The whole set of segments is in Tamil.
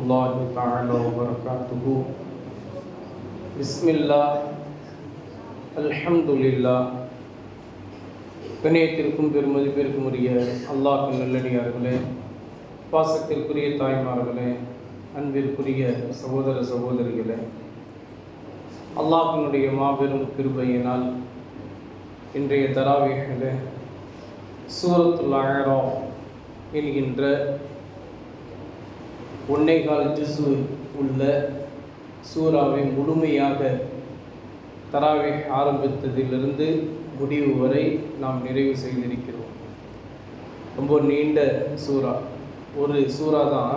الله تعالى وبركاته. بسم الله الحمد لله. கண்ணியத்திற்கும் பெருமதிப்பிற்கும் உரிய அல்லாஹ்வின் நல்லடியார்களே, பாசத்திற்குரிய தாய்மார்களே, அன்பிற்குரிய சகோதர சகோதரிகளே, அல்லாஹ்வினுடைய மாபெரும் கிருபையினால் இன்றைய தராவீஹிலே சூரத்துல் அஅராஃப் என்கின்ற 1.25 ஜுஸு உள்ள சூராவை முழுமையாக தராவீஹ் ஆரம்பித்ததிலிருந்து முடிவு வரை நாம் நிறைவு செய்திருக்கிறோம். ரொம்ப நீண்ட சூரா, ஒரு சூரா தான்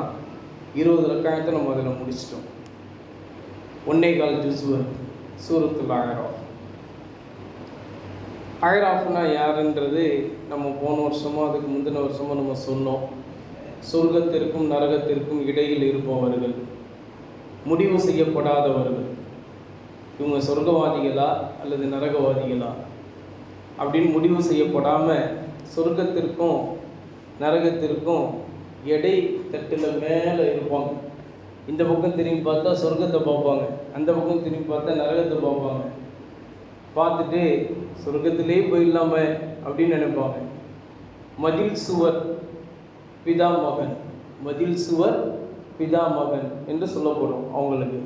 20 ரக்காயத்தை நம்ம அதில் முடிச்சிட்டோம். 1.25 ஜுஸு சூரத்துல் அஅராஃப். அஅராஃப்னா யாருன்றது நம்ம போன வருஷமோ அதுக்கு முந்தின வருஷமோ நம்ம சொன்னோம். சொர்க்கத்திற்கும் நரகத்திற்கும் இடையில் இருப்பவர்கள், முடிவு செய்யப்படாதவர்கள். இவங்க சொர்க்கவாதிகளா அல்லது நரகவாதிகளா அப்படின்னு முடிவு செய்யப்படாமல் சொர்க்கத்திற்கும் நரகத்திற்கும் எடை தட்டில் மேலே இருப்பாங்க. இந்த பக்கம் திரும்பி பார்த்தா சொர்க்கத்தை பார்ப்பாங்க, அந்த பக்கம் திரும்பி பார்த்தா நரகத்தை பார்ப்பாங்க. பார்த்துட்டு சொர்க்கத்திலே போயிடலாமே அப்படின்னு நினைப்பாங்க. மதில் சுவர் பிதா மகன், மதில் சுவர் பிதா மகன் என்று சொல்லப்படும் அவங்களுக்கு.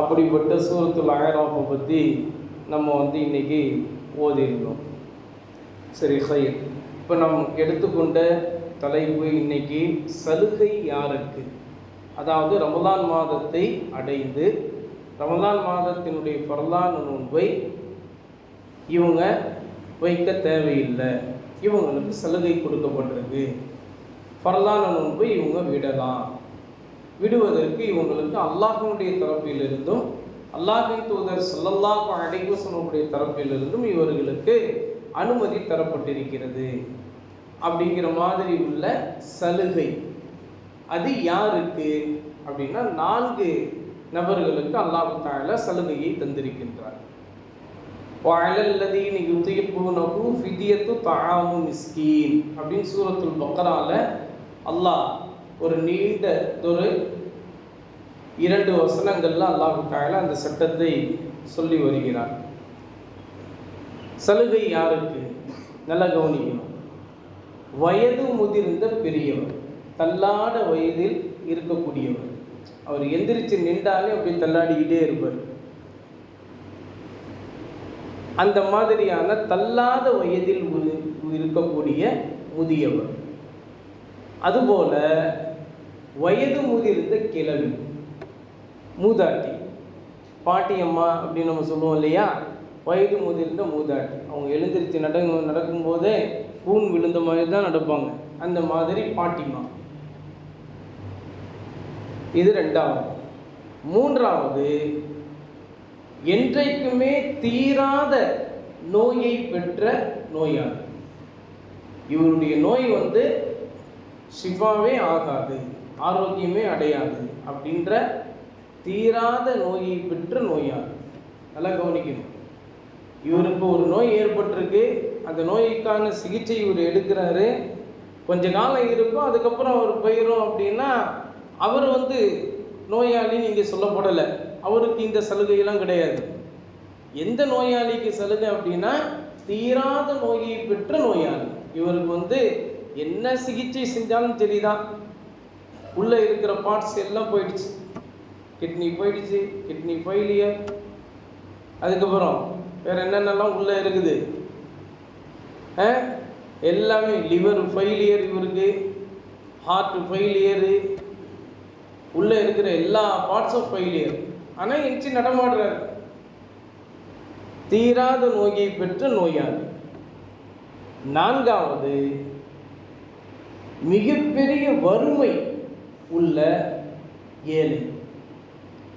அப்படிப்பட்ட சூரத்துல் அஅராஃபை பற்றி நம்ம இன்னைக்கு ஓதிருந்தோம். சரி, ஹைர். இப்போ நம்ம எடுத்துக்கொண்ட தலைப்பு இன்னைக்கு சலுகை யாருக்கு, அதாவது ரமலான் மாதத்தை அடைந்து ரமலான் மாதத்தினுடைய ஃபர்லான நோன்பை இவங்க வைக்க தேவையில்லை, இவங்களுக்கு சலுகை கொடுக்கப்பட்டிருக்கு. ஃபர்லான நோன்பை இவங்க விடலாம். விடுவதற்கு இவங்களுக்கு அல்லாஹ்வினுடைய தரப்பிலிருந்தும் அல்லாஹ்வின் தூதர் ஸல்லல்லாஹு அலைஹி வஸல்லம் தரப்பிலிருந்தும் இவர்களுக்கு அனுமதி தரப்பட்டிருக்கிறது. அப்படிங்கிற மாதிரி உள்ள சலுகை அது யாருக்கு அப்படின்னா 4 நபர்களுக்கு அல்லாஹ் தஆலா சலுகையை தந்திருக்கின்றார். வஅலல்லதீன யுதீகூனஹு ஃபித்யத்து தஆமு மிஸ்கீன் அப்படின்னு சூரத்துல் பக்ரால அல்லாஹ் ஒரு நீண்ட 2 வசனங்கள்ல அல்லாஹ் தஆலா அந்த சட்டத்தை சொல்லி வருகிறார். சலுகை யாருக்கு? நல்லா கவனிக்கணும். வயது முதிர்ந்த பெரியவர், தள்ளாட வயதில் இருக்கக்கூடியவர், அவர் எந்திரிச்சு நின்றாலே அப்படி தள்ளாடிக்கிட்டே இருப்பார். அந்த மாதிரியான தள்ளாத வயதில் இருக்கக்கூடிய முதியவர். அதுபோல வயது முதிர்ந்த கிழவி, மூதாட்டி, பாட்டியம்மா அப்படின்னு நம்ம சொல்லுவோம் இல்லையா, வயது முதிர்ந்த மூதாட்டி. அவங்க எழுந்திரிச்சு நடக்கும்போதே கூன் விழுந்த மாதிரி தான் நடப்பாங்க. அந்த மாதிரி பாட்டிமா. இது 2வது. 3வது, என்றைக்குமே தீராத நோயை பெற்ற நோயாளி. இவருடைய நோய் ஷிஃபாவே ஆகாது, ஆரோக்கியமே அடையாது அப்படின்ற தீராத நோயை பெற்ற நோயாளி. நல்லா கவனிக்கணும். இவருக்கு ஒரு நோய் ஏற்பட்டிருக்கு, அந்த நோய்க்கான சிகிச்சை இவர் எடுக்கிறாரு, கொஞ்ச காலம் இருக்கும், அதுக்கப்புறம் அவர் போயிடும் அப்படின்னா அவர் நோயாளின்னு இங்கே சொல்லப்படலை. அவருக்கு இந்த சலுகையெல்லாம் கிடையாது. எந்த நோயாளிக்கு சலுகை அப்படின்னா தீராத நோயை பெற்ற நோயாளி. இவருக்கு என்ன சிகிச்சை செஞ்சாலும் சரிதான், உள்ளே இருக்கிற பார்ட்ஸ் எல்லாம் போயிடுச்சு. கிட்னி போயிடுச்சு, கிட்னி ஃபெயிலியர், அதுக்கப்புறம் வேற என்னென்னலாம் உள்ளே இருக்குது எல்லாமே, லிவர் ஃபெயிலியர் இவருக்கு, ஹார்ட் ஃபெயிலியரு, உள்ளே இருக்கிற எல்லா பார்ட்ஸும் ஃபெயிலியர். ஆனால் எஞ்சி நடமாடுறாரு. தீராத நோயை பெற்ற நோயாளி. 4வது, மிகப்பெரிய வறுமை உள்ள ஏழை.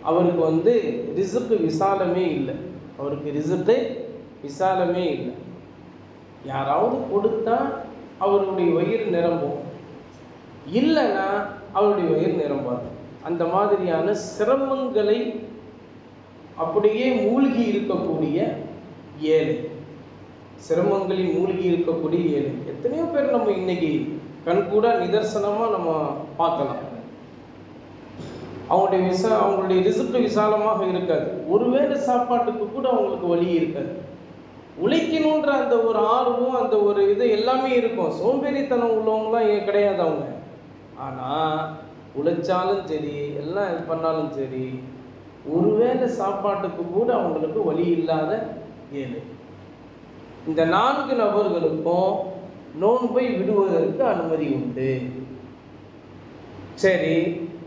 அவருக்கு ரிஸ்க் விசாலமே இல்லை. அவருக்கு ரிஸ்க் விசாலமே இல்லை. யாராவது கொடுத்தா அவருடைய வயிறு நிரம்பும், இல்லைன்னா அவருடைய வயிறு நிரம்பாது. அந்த மாதிரியான சிரமங்களை அப்படியே மூழ்கி இருக்கக்கூடிய ஏழை, சிரமங்களில் மூழ்கி இருக்கக்கூடிய ஏழை. எத்தனையோ பேர் நம்ம இன்னைக்கு கண்கூட நிதர்சனமாக நம்ம பார்க்கலாம். அவங்களுடைய ரிசிப்ட் விசாலமாக இருக்காது. ஒருவேளை சாப்பாட்டுக்கு கூட அவங்களுக்கு வழி இருக்காது. உழைக்கணுன்ற அந்த ஒரு ஆர்வம், அந்த ஒரு இது எல்லாமே இருக்கும். சோம்பேறித்தனம் உள்ளவங்களாம் கிடையாது அவங்க. ஆனால் உழைச்சாலும் சரி, எல்லாம் இது பண்ணாலும் சரி, ஒருவேளை சாப்பாட்டுக்கு கூட அவங்களுக்கு வழி இல்லாத ஏழை. இந்த 4 நபர்களுக்கும் நோன்பை விடுவதற்கு அனுமதி உண்டு. சரி,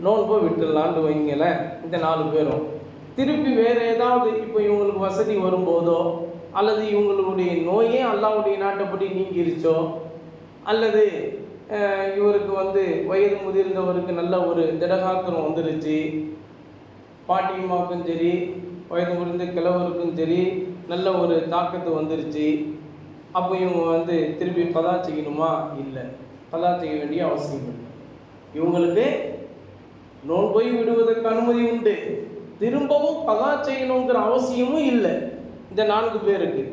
நோன்பை விட்டுடலான்னு வைங்களேன். இந்த 4 பேரும் திருப்பி வேறு ஏதாவது இப்போ இவங்களுக்கு வசதி வரும்போதோ, அல்லது இவங்களுடைய நோயே அல்லாஹ்வுடைய நாட்டப்படி நீங்கிருச்சோ, அல்லது இவருக்கு வயது முதிர்ந்தவருக்கு நல்ல ஒரு திடகாத்திரம் வந்துருச்சு, பாட்டியம்மாவுக்கும் சரி, வயது முதிர்ந்த கிழவருக்கும் சரி, நல்ல ஒரு தாக்கத்து வந்துருச்சு. அப்போ இவங்க திருப்பி கதா செய்யணுமா? இல்லை, கதா செய்ய வேண்டிய அவசியம் இல்லை. இவங்களுக்கு நோன்பை விடுவதற்கு அனுமதி உண்டு. திரும்பவும் கதா செய்யணுங்கிற அவசியமும் இல்லை இந்த 4 பேருக்கு.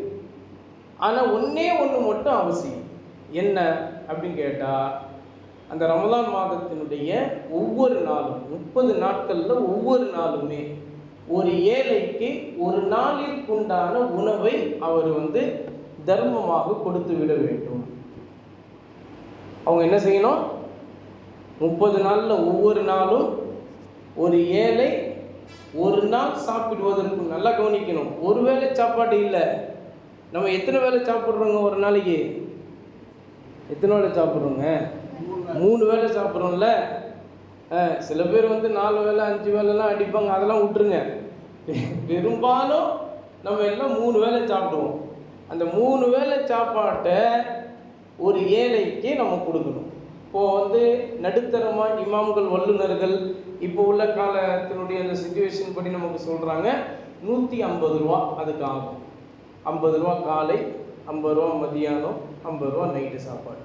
ஆனால் ஒன்றே ஒன்று மட்டும் அவசியம். என்ன அப்படின்னு கேட்டால், அந்த ரமலான் மாதத்தினுடைய ஒவ்வொரு நாளும் 30 நாட்களில் ஒவ்வொரு நாளுமே ஒரு ஏழைக்கு ஒரு நாளிற்குண்டான உணவை அவர் தர்மமாக கொடுத்து விட வேண்டும். அவங்க என்ன செய்யணும்? 30 நாளில் ஒவ்வொரு நாளும் ஒரு ஏழை ஒரு நாள் சாப்பிடுவதற்கு, நல்லா கவனிக்கணும், ஒரு வேளை சாப்பாடு இல்லை. நம்ம எத்தனை வேளை சாப்பிட்றோங்க ஒரு நாளைக்கு? எத்தனை வேளை சாப்பிட்றோங்க? 3 வேளை சாப்பிட்றோம்ல. சில பேர் 4 வேளை 5 வேளைலாம் அடிப்பாங்க, அதெல்லாம் விட்டுருங்க. பெரும்பாலும் நம்ம எல்லாம் 3 வேளை சாப்பிடுவோம். அந்த 3 வேளை சாப்பாட்டை ஒரு ஏழைக்கு நம்ம கொடுக்கணும். இப்போது நடுத்தரமாக இமாம்கள், வல்லுநர்கள் இப்போ உள்ள காலத்தினுடைய அந்த சிச்சுவேஷன் படி நமக்கு சொல்கிறாங்க, 150 ரூபா அதுக்கு ஆகும். 50 ரூபா காலை, 50 ரூபா மதியானம், 50 ரூபா நைட்டு சாப்பாடு,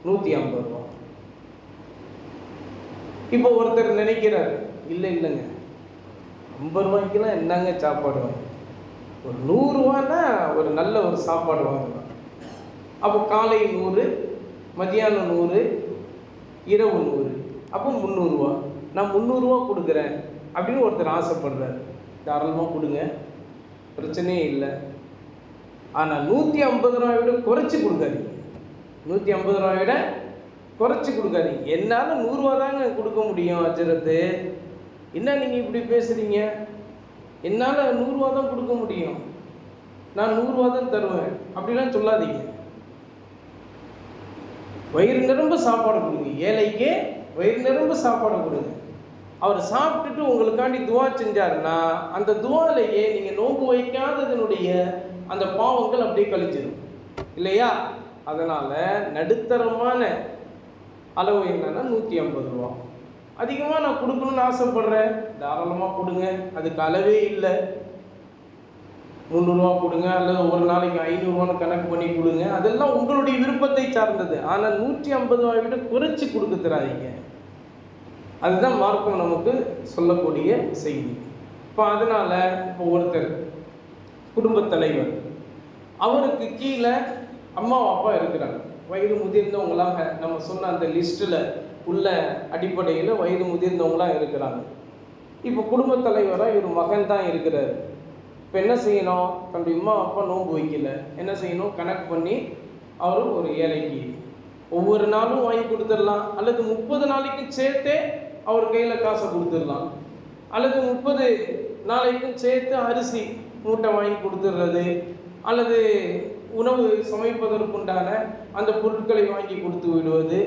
150 ரூபா. இப்போ ஒருத்தர் நினைக்கிறார், இல்லைங்க 50 ரூபாய்க்கெல்லாம் என்னங்க சாப்பாடு வாங்க, ஒரு 100 ரூபான்னா ஒரு நல்ல ஒரு சாப்பாடு வாங்கலாம். அப்போ காலை 100, மதியானம் 100, இரவு 100, அப்போ 300 ரூபா. நான் 300 ரூபா கொடுக்குறேன் அப்படின்னு ஒருத்தர் ஆசைப்படுறாரு. தாராளமாக கொடுங்க, பிரச்சனையே இல்லை. ஆனால் 150 ரூபாயை விட குறைச்சி கொடுக்காதீங்க. 150 ரூபாயை விட குறைச்சி கொடுக்காதீங்க. என்னால் 100 ரூபா தாங்க கொடுக்க முடியும் அஜரத்து, என்ன நீங்கள் இப்படி பேசுகிறீங்க? என்னால் 100 ரூபா தான் கொடுக்க முடியும், நான் 100 ரூபா தான் தருவேன் அப்படிலாம் சொல்லாதீங்க. வயிறு நிரம்ப சாப்பாடு கொடுங்க. ஏழைக்கு வயிறு நிரம்ப சாப்பாடு கொடுங்க. அவர் சாப்பிட்டுட்டு உங்களுக்காண்டி துவா செஞ்சாருன்னா அந்த துவாலையே நீங்கள் நோன்பு வைக்காததனுடைய அந்த பாவங்கள் அப்படியே கழிச்சிடும் இல்லையா? அதனால் நடுத்தரமான அளவு என்னன்னா 150 ரூபா. அதிகமாக நான் கொடுக்கணும்னு ஆசைப்படுறேன், தாராளமாக கொடுங்க, அதுக்கு அளவே இல்லை. 300 ரூபா கொடுங்க, அல்லது ஒரு நாளைக்கு 500 ரூபான்னு கணக்கு பண்ணி கொடுங்க, அதெல்லாம் உங்களுடைய விருப்பத்தை சார்ந்தது. ஆனால் 150 ரூபாயை விட குறைச்சி கொடுக்க தராதீங்க. அதுதான் மார்க்கம் நமக்கு சொல்லக்கூடிய செய்தி. இப்போ அதனால் இப்போ ஒருத்தர் குடும்பத் தலைவர், அவருக்கு கீழே அம்மா அப்பா இருக்கிறாங்க, வயது முதிர்ந்தவங்களாக நம்ம சொன்ன அந்த லிஸ்ட்டில் உள்ள அடிப்படையில் வயது முதிர்ந்தவங்களாக இருக்கிறாங்க. இப்போ குடும்பத் தலைவராக இவர் மகன் தான் இருக்கிறார். இப்போ என்ன செய்யணும்? தன்னுடைய அம்மா அப்பா நோன்பு வைக்கல, என்ன செய்யணும்? கணக்கு பண்ணி அவர் ஒரு ஏழைக்கு ஒவ்வொரு நாளும் வாங்கி கொடுத்துடலாம், அல்லது 30 நாளைக்கும் சேர்த்தே அவர் கையில் காசை கொடுத்துடலாம், அல்லது 30 நாளைக்கும் சேர்த்து அரிசி மூட்டை வாங்கி கொடுத்துடுறது, அல்லது உணவு சமைப்பதற்குண்டான அந்த பொருட்களை வாங்கி கொடுத்து விடுவது,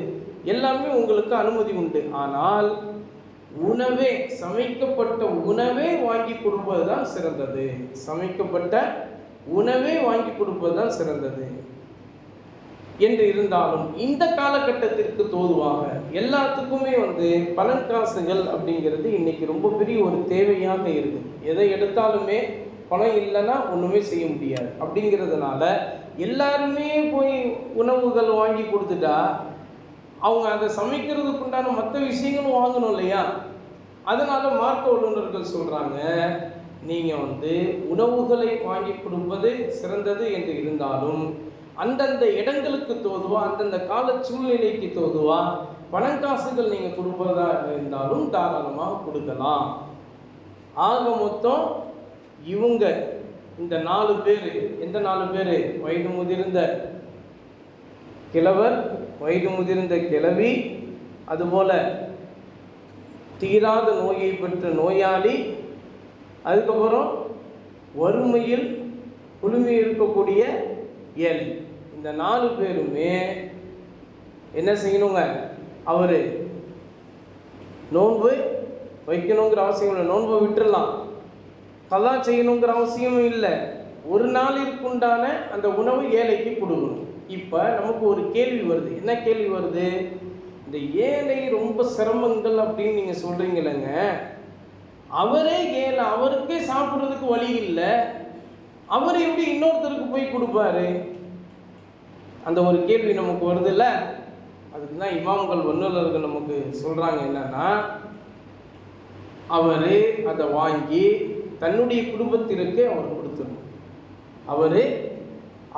எல்லாமே உங்களுக்கு அனுமதி உண்டு. ஆனால் உணவே, சமைக்கப்பட்ட உணவே வாங்கி கொடுப்பது தான் சிறந்தது. சமைக்கப்பட்ட உணவே வாங்கி கொடுப்பது தான் சிறந்தது என்று இருந்தாலும் இந்த காலகட்டத்திற்கு தோதுவாக எல்லாத்துக்குமே பணம் காசுகள் அப்படிங்கிறது இன்னைக்கு ரொம்ப பெரிய ஒரு தேவையாக இருக்குது. எதை எடுத்தாலுமே பணம் இல்லைன்னா ஒன்றுமே செய்ய முடியாது. அப்படிங்கிறதுனால எல்லாருமே போய் உணவுகள் வாங்கி கொடுத்துட்டா அவங்க அதை சமைக்கிறதுக்கு உண்டான மற்ற விஷயங்களும் வாங்கணும் இல்லையா? அதனால மார்க்க வல்லுநர்கள் சொல்கிறாங்க, நீங்கள் உணவுகளை வாங்கி கொடுப்பது சிறந்தது என்று இருந்தாலும் அந்தந்த இடங்களுக்கு தோதுவா, அந்தந்த கால சூழ்நிலைக்கு தோதுவா பணம் காசுகள் நீங்கள் கொடுப்பதா இருந்தாலும் தாராளமாக கொடுக்கலாம். ஆக மொத்தம் இவங்க இந்த 4 பேர், எந்த 4 பேர்? வயது முதிர்ந்த கிழவர், வயது முதிர்ந்த கிழவி, அதுபோல தீராத நோயை பெற்ற நோயாளி, அதுக்கப்புறம் வறுமையில் குழுமி இருக்கக்கூடிய ஏழை. இந்த 4 பேருமே என்ன செய்யணுங்க? அவர் நோன்பு வைக்கணுங்கிற அவசியம் இல்லை, நோன்பு விட்டுடலாம். கலா செய்யணுங்கிற அவசியமும் இல்லை. ஒரு நாளிற்குண்டான அந்த உணவு ஏழைக்கு கொடுக்கணும். இப்போ நமக்கு ஒரு கேள்வி வருது. என்ன கேள்வி வருது? இந்த ஏழை ரொம்ப சிரமங்கள் அப்படின்னு நீங்கள் சொல்கிறீங்களேங்க, அவரே ஏழை, அவருக்கே சாப்பிட்றதுக்கு வழி இல்லை, அவர் எப்படி இன்னொருத்தருக்கு போய் கொடுப்பாரு? அந்த ஒரு கேள்வி நமக்கு வருது இல்லை? அதுக்கு தான் இமாம்கள் வல்லுநர்கள் நமக்கு சொல்கிறாங்க என்னன்னா, அவர் அதை வாங்கி தன்னுடைய குடும்பத்திற்கு அவர் கொடுத்துடணும்.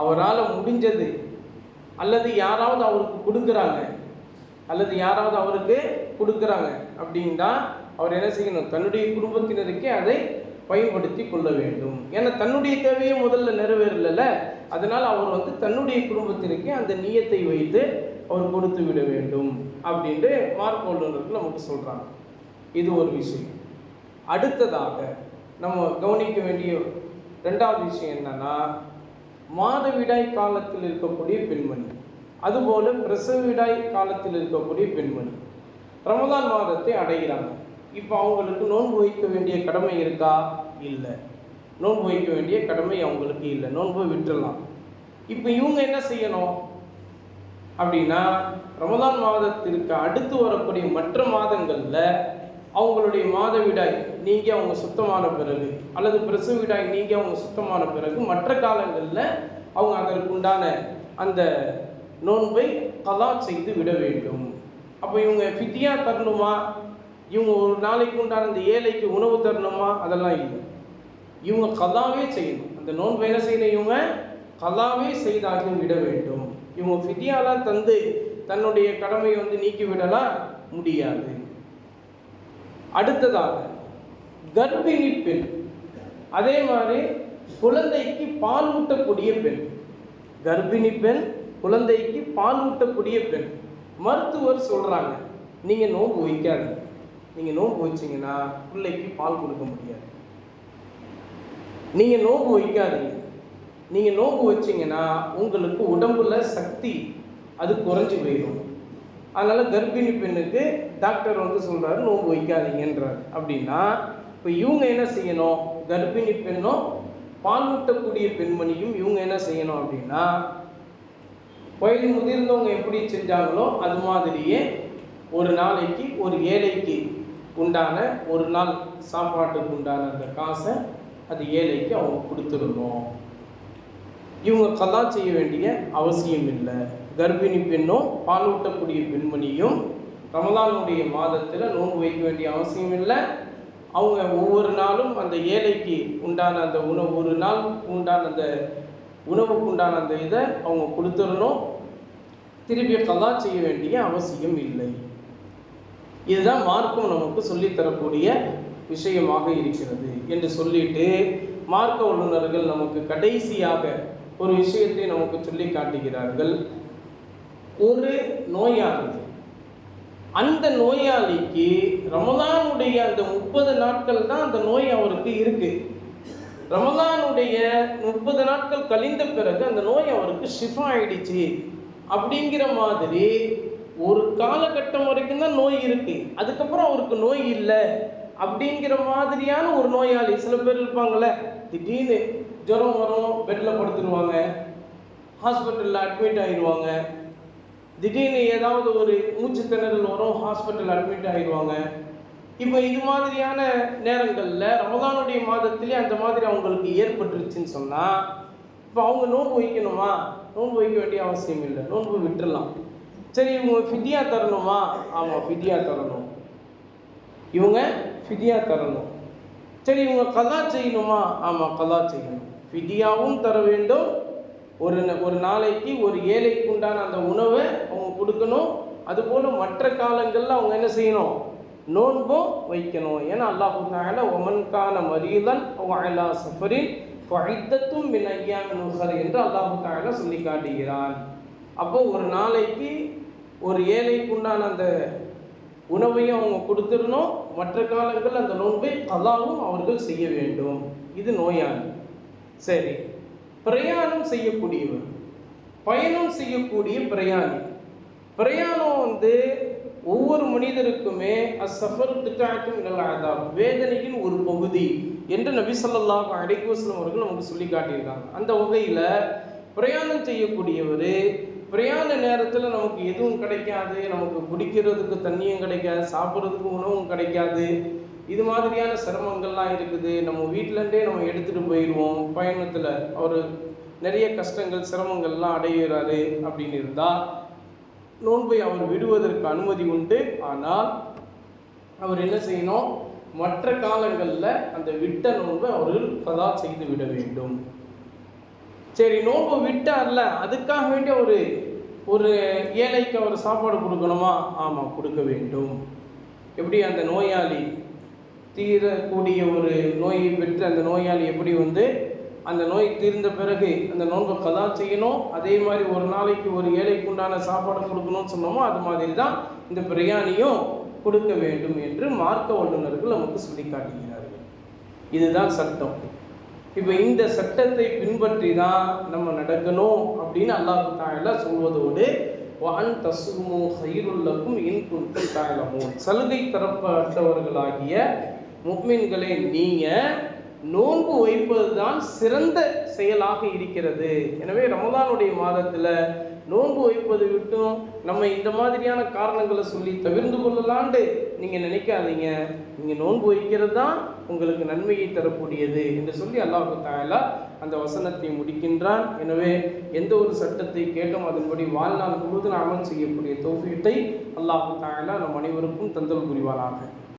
அவரால் முடிஞ்சது, அல்லது யாராவது அவருக்கு கொடுக்குறாங்க, அப்படின்னா அவர் என்ன செய்யணும்? தன்னுடைய குடும்பத்தினருக்கே அதை பயன்படுத்தி கொள்ள வேண்டும். ஏன்னா தன்னுடைய தேவையை முதல்ல நிறைவேறல, அதனால் அவர் தன்னுடைய குடும்பத்திற்கே அந்த நியத்தை வைத்து அவர் கொடுத்து விட வேண்டும் அப்படின்ட்டு மார்க்க வல்லுநர்கள் நமக்கு சொல்கிறாங்க. இது ஒரு விஷயம். அடுத்ததாக நம்ம கவனிக்க வேண்டிய 2வது விஷயம் என்னன்னா, மாதவிடாய் காலத்தில் இருக்கக்கூடிய பெண்மணி, அதுபோல பிரசவிடாய் காலத்தில் இருக்கக்கூடிய பெண்மணி ரமலான் மாதத்தை அடைகிறாங்க. இப்போ அவங்களுக்கு நோன்பு வைக்க வேண்டிய கடமை இருக்கா? இல்லை, நோன்பு வைக்க வேண்டிய கடமை அவங்களுக்கு இல்லை, நோன்பு விட்டுடலாம். இப்போ இவங்க என்ன செய்யணும் அப்படின்னா, ரமலான் மாதத்திற்கு அடுத்து வரக்கூடிய மற்ற மாதங்களில் அவங்களுடைய மாதவிடாய் நீங்கி அவங்க சுத்தமான பிறகு, அல்லது பிரசவிடாய் நீங்கி அவங்க சுத்தமான பிறகு, மற்ற காலங்களில் அவங்க அதற்குண்டான அந்த நோன்பை கலா செய்து விட வேண்டும். அப்போ இவங்க ஃபித்யா தரணுமா? இவங்க ஒரு நாளைக்கு உண்டான அந்த ஏழைக்கு உணவு தரணுமா? அதெல்லாம் இல்லை. இவங்க கலாவே செய்யணும். அந்த நோன்பை என்ன செய்யணும்? இவங்க கலாவே செய்தாகி விட வேண்டும். இவங்க ஃபித்யாலாம் தந்து தன்னுடைய கடமையை நீக்கி விடலாம் முடியாது. அடுத்ததாக கர்ப்பிணி பெண், அதே மாதிரி குழந்தைக்கு பால் ஊட்டக்கூடிய பெண், கர்ப்பிணி பெண், குழந்தைக்கு பால் ஊட்டக்கூடிய பெண். மருத்துவர் சொல்றாங்க, நீங்க நோன்பு வைக்காதீங்க, நீங்க நோன்பு வச்சீங்கன்னா பிள்ளைக்கு பால் கொடுக்க முடியாது. நீங்க நோன்பு வைக்காதீங்க, நீங்க நோன்பு வச்சீங்கன்னா உங்களுக்கு உடம்புல சக்தி அது குறைஞ்சு போயிடும். அதனால கர்ப்பிணி பெண்ணுக்கு டாக்டர் சொல்றாரு நோன்பு வைக்காதீங்கன்றார். அப்படின்னா இப்போ இவங்க என்ன செய்யணும்? கர்ப்பிணி பெண்ணும் பால் ஊட்டக்கூடிய பெண்மணியும் இவங்க என்ன செய்யணும் அப்படின்னா, வயது முதிர்ந்தவங்க எப்படி செஞ்சாங்களோ அது மாதிரியே ஒரு நாளைக்கு ஒரு ஏழைக்கு உண்டான ஒரு நாள் சாப்பாட்டுக்கு உண்டான அந்த காசை அது ஏழைக்கு அவங்க கொடுத்துடணும். இவங்க கலா செய்ய வேண்டிய அவசியம் இல்லை. கர்ப்பிணி பெண்ணும் பால் ஊட்டக்கூடிய பெண்மணியும் ரமலானுடைய மாதத்தில் நோன்பு வைக்க வேண்டிய அவசியம் இல்லை. அவங்க ஒவ்வொரு நாளும் அந்த ஏழைக்கு உண்டான அந்த உணவு, ஒரு நாள் உண்டான அந்த உணவுக்கு உண்டான அந்த இதை அவங்க கொடுத்துடணும். திருப்பி கலா செய்ய வேண்டிய அவசியம் இல்லை. இதுதான் மார்க்கம் நமக்கு சொல்லித்தரக்கூடிய விஷயமாக இருக்கிறது என்று சொல்லிட்டு, மார்க்க வல்லுநர்கள் நமக்கு கடைசியாக ஒரு விஷயத்தை நமக்கு சொல்லி காட்டுகிறார்கள். ஒரு நோயாளி, அந்த நோயாளிக்கு ரமலானுடைய அந்த 30 நாட்கள் தான் அந்த நோய் அவருக்கு இருக்கு. ரமலானுடைய 30 நாட்கள் கழிந்த பிறகு அந்த நோய் அவருக்கு ஷிஃபா ஆயிடுச்சு அப்படிங்கிற மாதிரி ஒரு காலகட்டம் வரைக்கும் தான் நோய் இருக்கு, அதுக்கப்புறம் அவருக்கு நோய் இல்லை அப்படிங்கிற மாதிரியான ஒரு நோயாளி. சில பேர் இருப்பாங்கள்ல, திடீர்னு ஜுரம் வரும், பெட்டில் படுத்துருவாங்க, ஹாஸ்பிட்டலில் அட்மிட் ஆகிடுவாங்க. திடீர்னு ஏதாவது ஒரு மூச்சு திணறல் வரும், ஹாஸ்பிட்டல் அட்மிட் ஆகிடுவாங்க. இப்போ இது மாதிரியான நேரங்களில் ரமலானுடைய மாதத்திலே அந்த மாதிரி அவங்களுக்கு ஏற்பட்டுருச்சுன்னு சொன்னால், இப்போ அவங்க நோன்பு வைக்கணுமா? நோன்பு வைக்க வேண்டிய அவசியம் இல்லை, நோன்பு விட்டுடலாம். சரி, இவங்க ஃபித்யா தரணுமா? ஆமாம், ஃபித்யா தரணும். இவங்க ஃபித்யா தரணும். சரி, இவங்க கலா செய்யணுமா? ஆமாம், கலா செய்யணும். ஃபித்யாவும் தர வேண்டும், ஒரு நாளைக்கு ஒரு ஏழைக்கு உண்டான அந்த உணவை அவங்க கொடுக்கணும், அதுபோல் மற்ற காலங்களில் அவங்க என்ன செய்யணும், நோன்பும் வைக்கணும். ஏன்னா அல்லாஹு தஆலா ஒமன்கான மரீதன் அலா சஃபரின் ஃபஇத்தத்தும் மின் அய்யாமின் உஹர் என்று அல்லாஹு தஆலா சொல்லி காட்டுகிறான். அப்போ ஒரு நாளைக்கு ஒரு ஏழைக்குண்டான அந்த உணவையும் அவங்க கொடுத்துடணும், மற்ற காலங்கள் அந்த நோன்பை கலாவும் அவர்கள் செய்ய வேண்டும். இது நோயாளி. சரி, பிரயாணம் செய்யக்கூடியவர், பயணம் செய்யக்கூடிய பிரயாணி. பிரயாணம் ஒவ்வொரு மனிதருக்குமே அஸ்ஸஃபர் கித்அத்தும் மினல் அஸாப், வேதனையின் ஒரு பகுதி என்று நபி ஸல்லல்லாஹு அலைஹி வஸல்லம் அவர்கள் நமக்கு சொல்லி காட்டியிருக்காங்க. அந்த வகையில் பிரயாணம் செய்யக்கூடியவர் பிரயாண நேரத்தில் நமக்கு எதுவும் கிடைக்காது, நமக்கு குடிக்கிறதுக்கு தண்ணியும் கிடைக்காது, சாப்பிட்றதுக்கு உணவும் கிடைக்காது, இது மாதிரியான சிரமங்கள்லாம் இருக்குது. நம்ம வீட்டிலேருந்தே நம்ம எடுத்துகிட்டு போயிடுவோம். பயணத்தில் அவர் நிறைய கஷ்டங்கள் சிரமங்கள்லாம் அடைகிறாரு அப்படின்னு இருந்தால் நோன்பை அவர் விடுவதற்கு அனுமதி உண்டு. ஆனால் அவர் என்ன செய்யணும், மற்ற காலங்களில் அந்த விட்ட நோன்பை அவர்கள் கதா செய்து விட வேண்டும். சரி, நோன்பு விட்டார்ல, அதுக்காக வேண்டிய ஒரு ஏழைக்கு அவர் சாப்பாடு கொடுக்கணுமா? ஆமாம், கொடுக்க வேண்டும். எப்படி அந்த நோயாளி தீரக்கூடிய ஒரு நோயை பெற்று அந்த நோயாளி எப்படி அந்த நோய் தீர்ந்த பிறகு அந்த நோன்பை கதா செய்யணும், அதே மாதிரி ஒரு நாளைக்கு ஒரு ஏழைக்கு உண்டான சாப்பாடு கொடுக்கணும்னு சொன்னோமோ அது மாதிரி தான் இந்த பிரயாணியும் கொடுக்க வேண்டும் என்று மார்க்க வல்லுநர்கள் நமக்கு சொல்லி காட்டுகிறார்கள். இதுதான் சட்டம். இப்போ இந்த சட்டத்தை பின்பற்றி தான் நம்ம நடக்கணும் அப்படின்னு அல்லாஹ் தஆலா சொல்வதோடு வஅன் தஸூமு கைருல் லக்கும் இன் குன்தும் தஅலமூன், சலுகை தரப்பட்டவர்களாகிய முஃமின்களே, நீங்கள் நோன்பு வைப்பது தான் சிறந்த செயலாக இருக்கிறது. எனவே ரமதானுடைய மாதத்தில் நோன்பு வைப்பது விட்டும் நம்ம இந்த மாதிரியான காரணங்களை சொல்லி தவிர்த்து கொள்ளலாண்டு நீங்கள் நினைக்காதீங்க. நீங்கள் நோன்பு வைக்கிறது தான் உங்களுக்கு நன்மையை தரக்கூடியது என்று சொல்லி அல்லாஹ் தஆலா அந்த வசனத்தை முடிக்கின்றான். எனவே எந்த ஒரு சட்டத்தை கேட்டோம் அதன்படி வாழ்நாள் முழுவதும் அமல் செய்யக்கூடிய தௌஃபீகை அல்லாஹ் தஆலா நம் அனைவருக்கும் தந்தல் புரிவானாக.